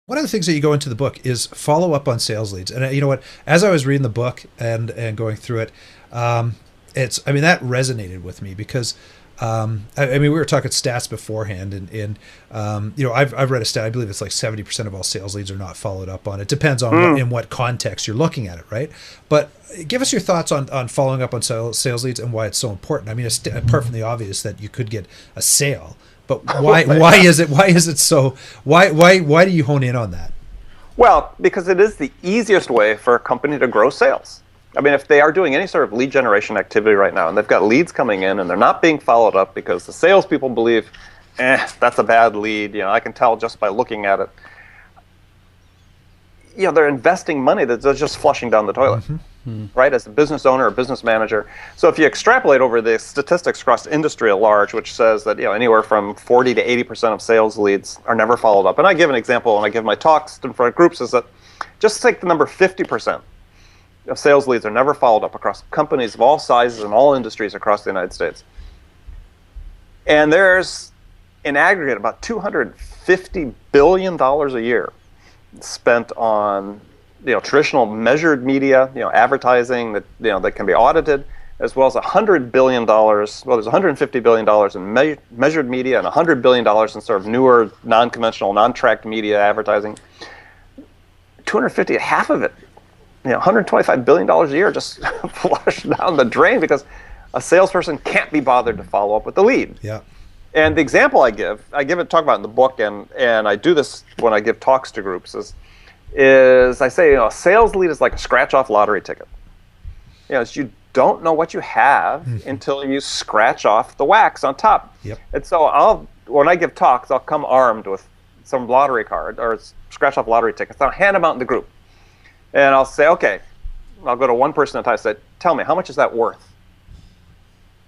One of the things that you go into the book is follow up on sales leads. And you know what? As I was reading the book and going through it, I mean, that resonated with me because, I mean, we were talking stats beforehand, and you know, I've read a stat. I believe it's like 70% of all sales leads are not followed up on. It depends on in what context you're looking at it, right? But give us your thoughts on following up on sales leads and why it's so important. I mean, apart from the obvious that you could get a sale. But why is it so? Why do you hone in on that? Well, because it is the easiest way for a company to grow sales. I mean, if they are doing any sort of lead generation activity right now, and they've got leads coming in, and they're not being followed up because the salespeople believe, that's a bad lead. You know, I can tell just by looking at it. You know, they're investing money that's just flushing down the toilet, right? As a business owner or business manager. So if you extrapolate over the statistics across industry at large, which says that, you know, anywhere from 40 to 80% of sales leads are never followed up. And I give an example when I give my talks in front of groups is that just take the number 50% of sales leads are never followed up across companies of all sizes and all industries across the United States. And there's, in aggregate, about $250 billion a year spent on, you know, traditional measured media, you know, advertising that, you know, that can be audited, as well as $100 billion. Well, there's $150 billion in measured media and $100 billion in sort of newer, non-conventional, non-tracked media advertising. 250, half of it, you know, $125 billion a year just flushed down the drain because a salesperson can't be bothered to follow up with the lead. Yeah. And the example I give it, talk about in the book, and I do this when I give talks to groups, is I say, you know, a sales lead is like a scratch-off lottery ticket. You know, you don't know what you have until you scratch off the wax on top. Yep. And so when I give talks, I'll come armed with some lottery card or scratch-off lottery tickets. I'll hand them out in the group. And I'll say, okay, I'll go to one person at a time and say, tell me, how much is that worth?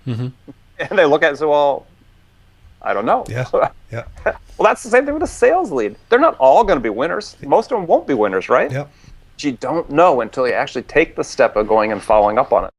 And they look at it and say, well, I don't know. Yeah. Yeah. Well, that's the same thing with a sales lead. They're not all going to be winners. Most of them won't be winners, right? Yeah. But you don't know until you actually take the step of going and following up on it.